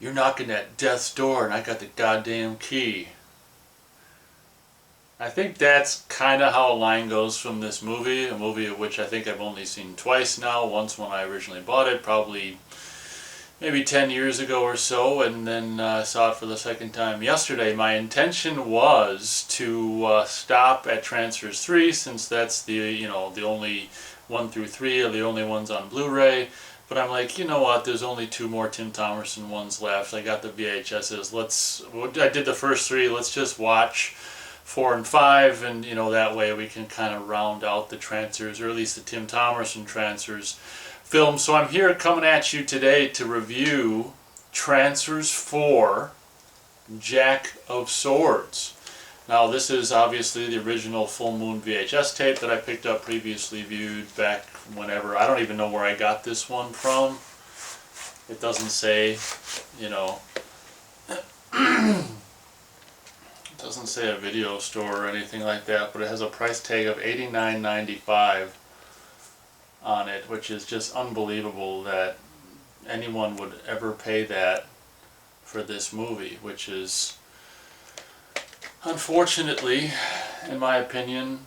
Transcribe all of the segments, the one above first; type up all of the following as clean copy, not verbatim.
You're knocking at death's door and I got the goddamn key. I think that's kind of how a line goes from this movie, a movie of which I think I've only seen twice now. Once when I originally bought it, probably maybe 10 years ago or so, and then saw it for the second time yesterday. My intention was to stop at Trancers 3, since that's the only 1 through 3 are the only ones on Blu-ray. But I'm like, you know what, there's only 2 more Tim Thomerson ones left. I got the VHSs. I did the first 3, let's just watch 4 and 5, and that way we can kind of round out the Trancers, or at least the Tim Thomerson Trancers film. So I'm here coming at you today to review Trancers 4, Jack of Swords. Now this is obviously the original Full Moon VHS tape that I picked up previously viewed back whenever. I don't even know where I got this one from. It doesn't say, it doesn't say a video store or anything like that, but it has a price tag of $89.95 on it, which is just unbelievable that anyone would ever pay that for this movie, which is, unfortunately, in my opinion,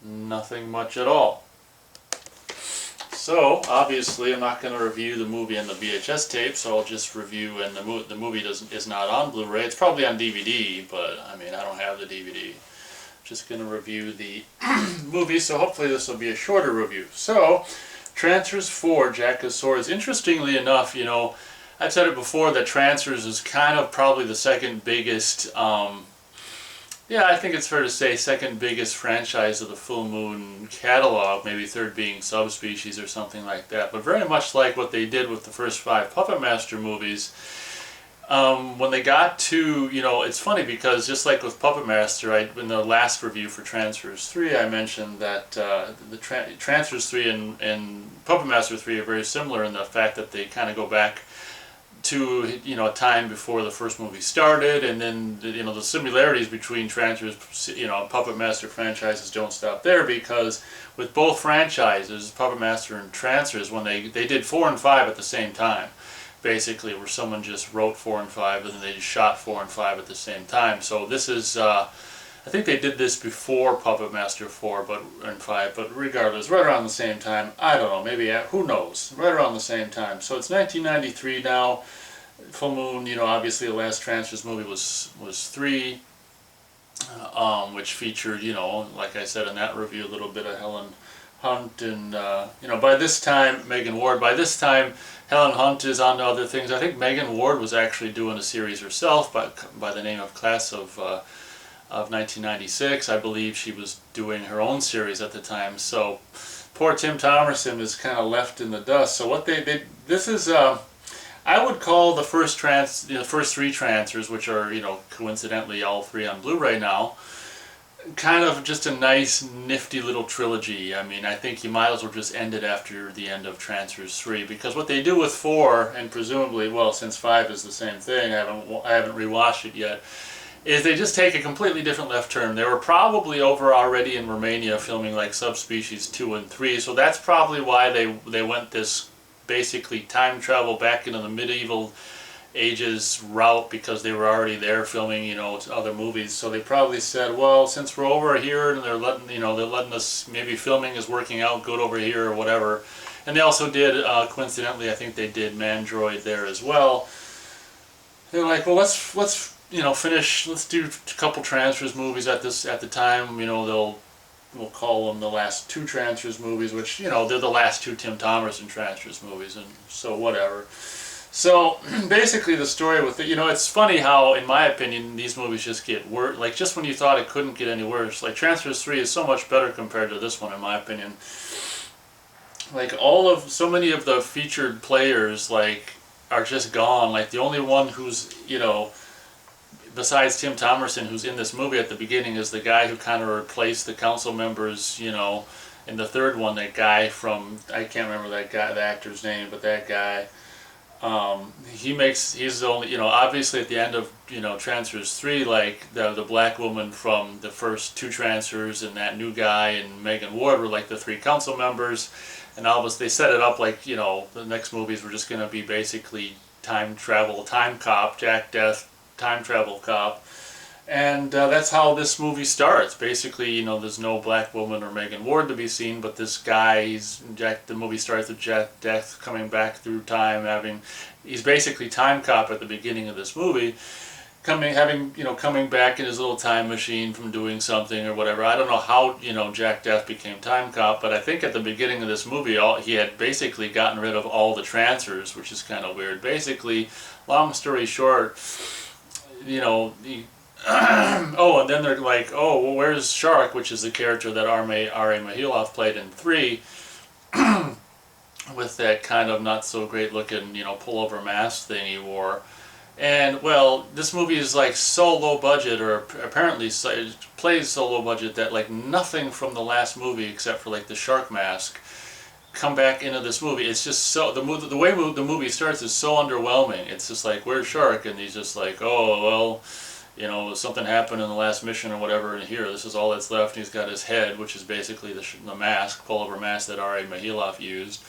nothing much at all. So obviously I'm not going to review the movie and the VHS tape, so I'll just review, and the movie is not on Blu-ray. It's probably on DVD, but I mean, I don't have the DVD. Just going to review the movie, so hopefully this will be a shorter review. So, Trancers 4, Jack of Swords. Interestingly enough, I've said it before that Trancers is kind of probably the second biggest, yeah, I think it's fair to say second biggest franchise of the Full Moon catalog, maybe third being Subspecies or something like that. But very much like what they did with the first 5 Puppet Master movies, when they got to, it's funny because just like with Puppet Master, in the last review for Trancers 3, I mentioned that the Trancers 3 and Puppet Master 3 are very similar in the fact that they kind of go back to a time before the first movie started, and then the similarities between Trancers, Puppet Master franchises don't stop there, because with both franchises, Puppet Master and Trancers, when they did 4 and 5 at the same time, basically, where someone just wrote 4 and 5 and then they just shot 4 and 5 at the same time. So this is, I think they did this before Puppet Master 4 and 5, but regardless, right around the same time. I don't know, maybe, who knows, right around the same time. So it's 1993 now. Full Moon, obviously the last Trancers movie was 3, which featured, like I said in that review, a little bit of Helen Hunt, and by this time Megan Ward. By this time Helen Hunt is on to other things. I think Megan Ward was actually doing a series herself by the name of Class of 1996. I believe she was doing her own series at the time. So poor Tim Thomerson is kind of left in the dust. So what this is, I would call the first 3 Trancers, which are coincidentally all 3 on Blu-ray now, kind of just a nice, nifty little trilogy. I mean, I think you might as well just end it after the end of Trancers 3, because what they do with 4, and presumably, well, since 5 is the same thing, I haven't rewatched it yet, is they just take a completely different left turn. They were probably over already in Romania filming like Subspecies 2 and 3, so that's probably why they went this basically time travel back into the medieval ages route, because they were already there filming other movies. So they probably said, well, since we're over here and they're letting us, maybe filming is working out good over here or whatever. And they also did, coincidentally, I think they did Mandroid there as well. They're like, well, let's finish, let's do a couple Trancers movies at the time. We'll call them the last 2 Trancers movies, which they're the last 2 Tim Thomerson Trancers movies, and so whatever. So basically the story with it, it's funny how, in my opinion, these movies just get worse. Like, just when you thought it couldn't get any worse, like Trancers 3 is so much better compared to this one, in my opinion. Like, so many of the featured players, like, are just gone. Like, the only one who's, besides Tim Thomerson, who's in this movie at the beginning, is the guy who kind of replaced the council members, in the third one, that guy from, I can't remember the actor's name, but that guy. He's the only, obviously at the end of, Trancers 3, like, the black woman from the first 2 Trancers and that new guy and Megan Ward were like the 3 council members, and all of us, they set it up like, the next movies were just going to be basically time travel, time cop, Jack Death, time travel cop. And that's how this movie starts. Basically, you know, there's no Black woman or Megan Ward to be seen, but this guy, the movie starts with Jack Death coming back through time, he's basically time cop at the beginning of this movie, coming back in his little time machine from doing something or whatever. I don't know how, you know, Jack Death became time cop, but I think at the beginning of this movie, he had basically gotten rid of all the Trancers, which is kind of weird. Basically, long story short, you know, oh, and then they're like, oh, well, where's Shark, which is the character that R.A. Mahilov played in 3, with that kind of not so great looking, you know, pullover mask thing he wore. And, well, this movie is like so low budget, or apparently it plays so low budget, that like nothing from the last movie except for like the shark mask come back into this movie. It's just so, the way the movie starts is so underwhelming. It's just like, where's Shark? And he's just like, oh, well, you know, something happened in the last mission or whatever, and here, this is all that's left. And he's got his head, which is basically the mask, pullover mask that R.A. Mahilov used.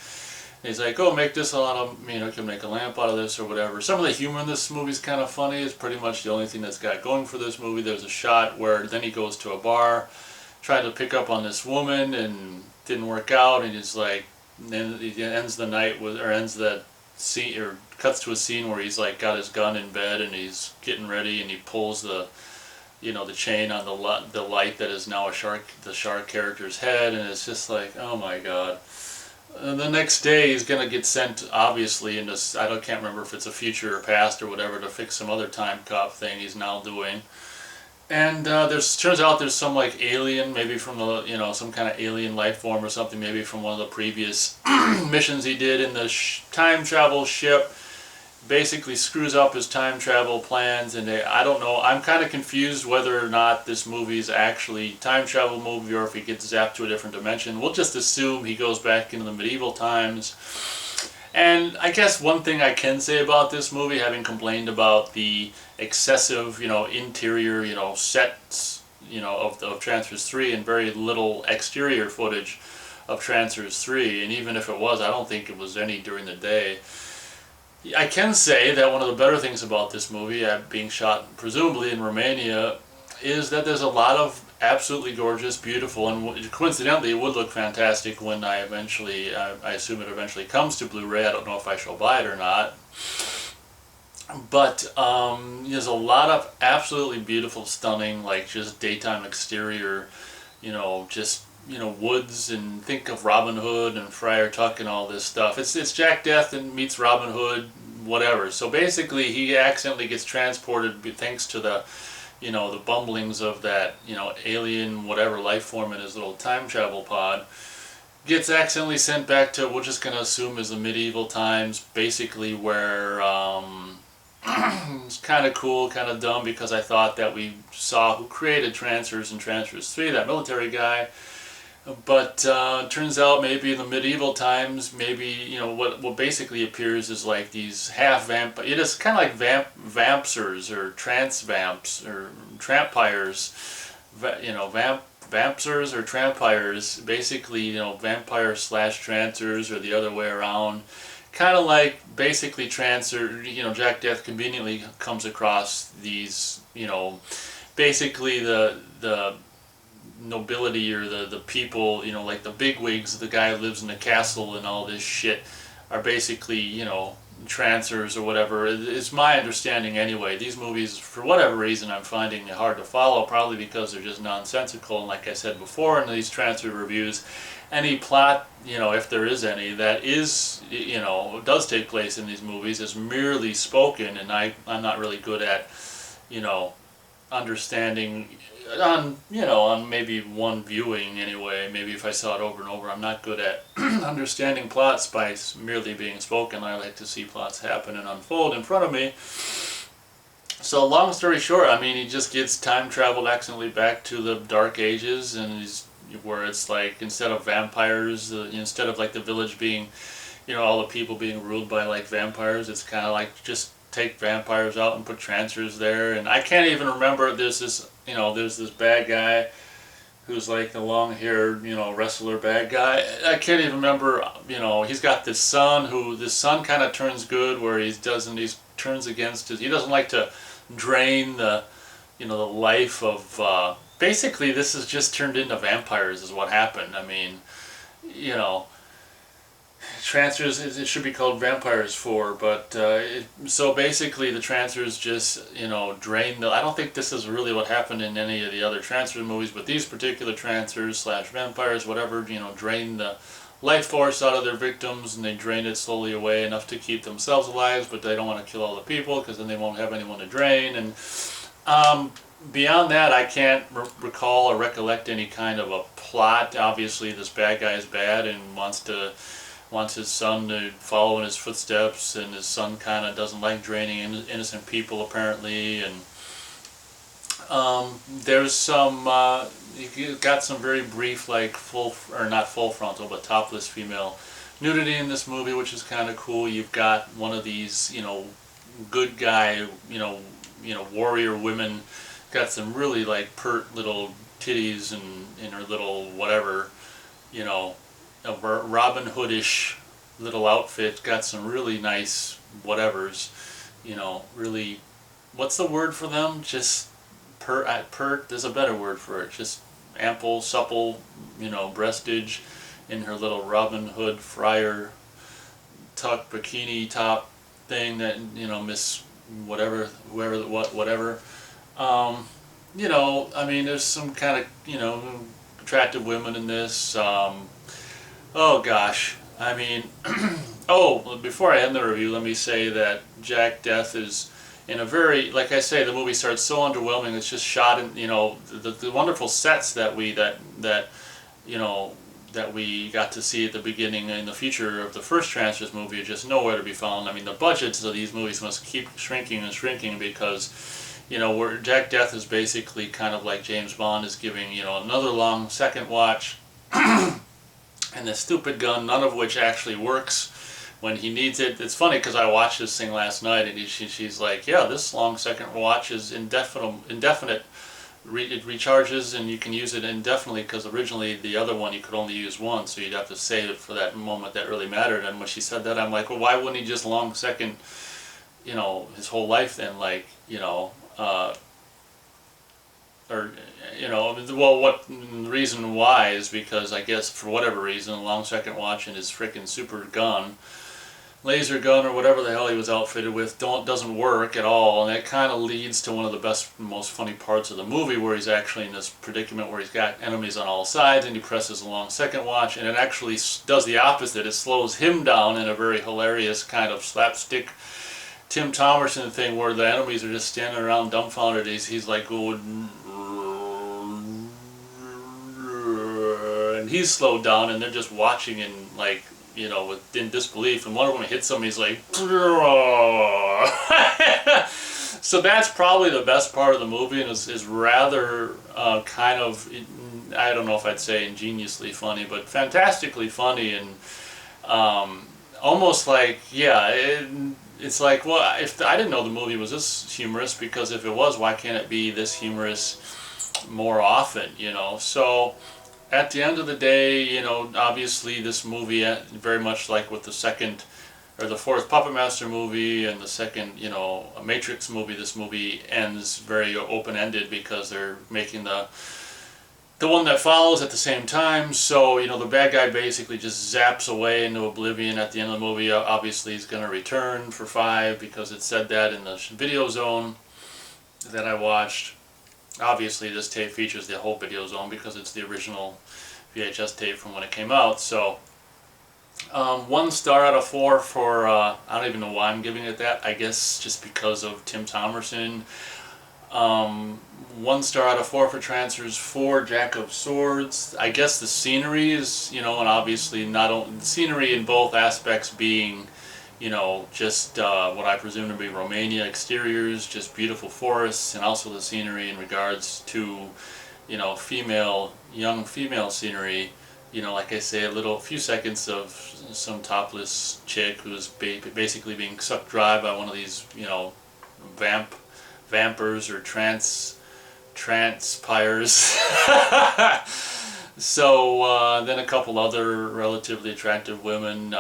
And he's like, oh, make this out of, you know, can make a lamp out of this or whatever. Some of the humor in this movie is kind of funny. It's pretty much the only thing that's got going for this movie. There's a shot where then he goes to a bar, tried to pick up on this woman, and didn't work out, and he's like, then he ends the night with, or ends that scene, or cuts to a scene where he's like got his gun in bed and he's getting ready, and he pulls the, you know, the chain on the light that is now the shark character's head, and it's just like, oh my god. And the next day he's gonna get sent, obviously, into, can't remember if it's a future or past or whatever, to fix some other time cop thing he's now doing. And turns out there's some like alien, maybe from the, you know, some kind of alien life form or something, maybe from one of the previous missions he did in the time travel ship. Basically screws up his time travel plans, and I don't know, I'm kind of confused whether or not this movie is actually a time travel movie or if he gets zapped to a different dimension. We'll just assume he goes back into the medieval times. And I guess one thing I can say about this movie, having complained about the excessive, you know, interior, you know, sets, you know, of Trancers 3, and very little exterior footage of Trancers 3, and even if it was, I don't think it was any during the day. I can say that one of the better things about this movie, being shot presumably in Romania, is that there's a lot of absolutely gorgeous, beautiful, and coincidentally it would look fantastic when I assume it eventually comes to Blu-ray. I don't know if I shall buy it or not. But there's a lot of absolutely beautiful, stunning, like just daytime exterior, you know, just, you know, woods, and think of Robin Hood and Friar Tuck and all this stuff. It's Jack Death and meets Robin Hood, whatever. So basically he accidentally gets transported thanks to the, you know, the bumblings of that, you know, alien whatever life form in his little time travel pod. Gets accidentally sent back to, we're just going to assume, is the medieval times, basically, where it's kind of cool, kind of dumb, because I thought that we saw who created Trancers in Trancers 3, that military guy. But turns out maybe in the medieval times, maybe, you know, what basically appears is like these half-vamp, it is kind of like vampsers or trance vamps or trampires, you know, vampsers or trampires, basically, you know, vampires slash trancers or the other way around. Kind of like basically Trancer, you know, Jack Death conveniently comes across these, you know, basically the nobility or the people, you know, like the bigwigs, the guy who lives in the castle and all this shit, are basically, you know, Trancers or whatever. It's my understanding anyway. These movies, for whatever reason, I'm finding it hard to follow, probably because they're just nonsensical, and like I said before in these Trancer reviews, any plot, you know, if there is any, that is, you know, does take place in these movies is merely spoken, and I'm not really good at, you know, understanding on, you know, on maybe one viewing anyway, maybe if I saw it over and over, I'm not good at understanding plots by merely being spoken. I like to see plots happen and unfold in front of me. So long story short, I mean, he just gets time traveled accidentally back to the Dark Ages, and he's where it's like, instead of vampires, instead of like the village being, you know, all the people being ruled by like vampires, it's kind of like just take vampires out and put Trancers there. And I can't even remember, there's this, you know, there's this bad guy who's like the long-haired, wrestler bad guy. I can't even remember, he's got this son who, this son kind of turns good where he turns against he doesn't like to drain the life of, basically this is just turned into vampires is what happened. I mean, you know, Trancers, it should be called Vampires 4, but so basically the Trancers just, drain I don't think this is really what happened in any of the other Trancers movies, but these particular Trancers slash vampires, whatever, drain the life force out of their victims, and they drain it slowly away enough to keep themselves alive, but they don't want to kill all the people because then they won't have anyone to drain. And beyond that, I can't recall or recollect any kind of a plot. Obviously, this bad guy is bad and wants his son to follow in his footsteps, and his son kind of doesn't like draining innocent people apparently. And there's some you got some very brief, like not full frontal, but topless female nudity in this movie, which is kind of cool. You've got one of these, good guy, warrior women, got some really like pert little titties and in her little whatever, a Robin Hoodish little outfit, got some really nice whatevers, really, what's the word for them? Just pert, there's a better word for it, just ample, supple, breastage in her little Robin Hood friar tuck bikini top thing that, Miss whatever, whoever, whatever. I mean, there's some kind of, attractive women in this. Oh gosh, I mean, oh, before I end the review, let me say that Jack Death is in a very, like I say, the movie starts so underwhelming. It's just shot in, the wonderful sets that we got to see at the beginning and the future of the first Trancers movie are just nowhere to be found. I mean, the budgets of these movies must keep shrinking and shrinking because, where Jack Death is basically kind of like James Bond is giving, another long second watch. And the stupid gun, none of which actually works when he needs it. It's funny because I watched this thing last night, and she's like, yeah, this long second watch is indefinite. It recharges, and you can use it indefinitely, because originally the other one you could only use once, so you'd have to save it for that moment that really mattered. And when she said that, I'm like, well, why wouldn't he just long second, his whole life then, like, or well, what the reason why is because I guess for whatever reason, a long second watch and his frickin' super gun, laser gun or whatever the hell he was outfitted with doesn't work at all, and that kind of leads to one of the best, most funny parts of the movie, where he's actually in this predicament where he's got enemies on all sides, and he presses a long second watch, and it actually does the opposite. It slows him down in a very hilarious kind of slapstick Tim Thomerson thing, where the enemies are just standing around dumbfounded. He's like going, and he's slowed down, and they're just watching in like, in disbelief. And one of them hits him, he's like, so that's probably the best part of the movie, and is rather kind of, I don't know if I'd say ingeniously funny, but fantastically funny, and almost like, yeah, it's like, well, if I didn't know the movie was this humorous, because if it was, why can't it be this humorous more often, So at the end of the day, obviously this movie, very much like with the second or the fourth Puppet Master movie and the second, Matrix movie, this movie ends very open-ended because they're making the one that follows at the same time. So, the bad guy basically just zaps away into oblivion at the end of the movie. Obviously he's going to return for 5 because it said that in the video zone that I watched. Obviously this tape features the whole video zone because it's the original VHS tape from when it came out. So 1 star out of 4 for, I don't even know why I'm giving it that, I guess just because of Tim Thomerson. 1 star out of 4 for Trancers, 4 Jack of Swords. I guess the scenery is, and obviously not only the scenery in both aspects being, just what I presume to be Romania exteriors, just beautiful forests, and also the scenery in regards to, young female scenery. Like I say, a few seconds of some topless chick who's basically being sucked dry by one of these, vampers or trance transpires. So then a couple other relatively attractive women,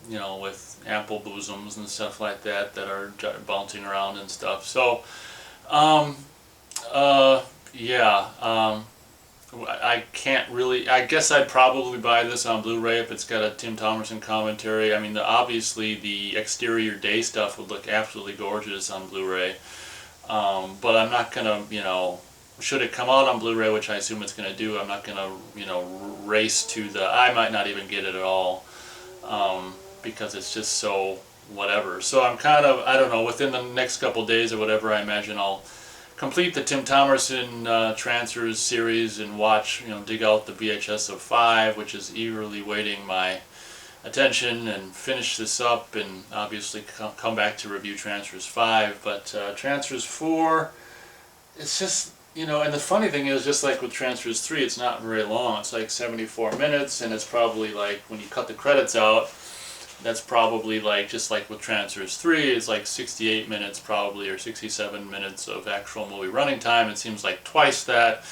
you know, with ample bosoms and stuff like that that are bouncing around and stuff. So yeah, I can't really, I guess I'd probably buy this on Blu-ray if it's got a Tim Thomerson commentary. I mean, obviously the exterior day stuff would look absolutely gorgeous on Blu-ray. But I'm not gonna, you know, should it come out on Blu-ray, which I assume it's gonna do, I'm not gonna, you know, race to the, I might not even get it at all, because it's just so whatever. So I'm kind of, I don't know, within the next couple days or whatever, I imagine I'll complete the Tim Thomerson Trancers series and watch, you know, dig out the VHS of 5, which is eagerly waiting my attention, and finish this up and obviously come back to review Trancers 5. But Trancers 4, it's just, you know, and the funny thing is, just like with Trancers 3, it's not very long. It's like 74 minutes, and it's probably like, when you cut the credits out, that's probably like, just like with Trancers 3, it's like 68 minutes probably, or 67 minutes of actual movie running time. It seems like twice that.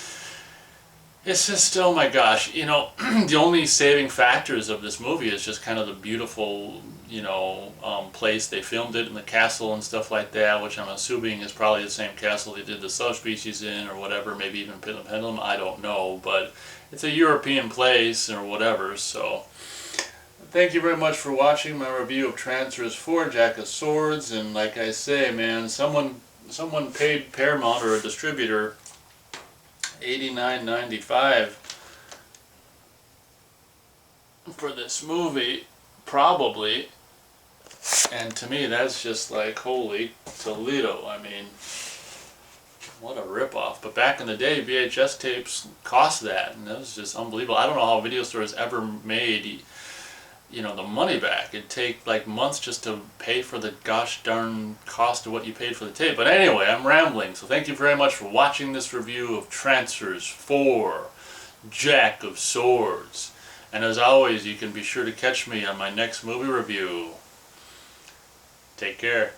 It's just, oh my gosh, you know, the only saving factors of this movie is just kind of the beautiful, you know, place they filmed it in, the castle and stuff like that, which I'm assuming is probably the same castle they did the subspecies in, or whatever, maybe even Pendulum, I don't know, but it's a European place or whatever. So thank you very much for watching my review of Trancers 4, Jack of Swords. And like I say, man, someone paid Paramount or a distributor $89.95 for this movie, probably, and to me that's just like, holy Toledo. I mean, what a ripoff. But back in the day, VHS tapes cost that, and that was just unbelievable. I don't know how video stores ever made, you know, the money back. It'd take like months just to pay for the gosh darn cost of what you paid for the tape. But anyway, I'm rambling, so thank you very much for watching this review of Trancers 4, Jack of Swords. And as always, you can be sure to catch me on my next movie review. Take care.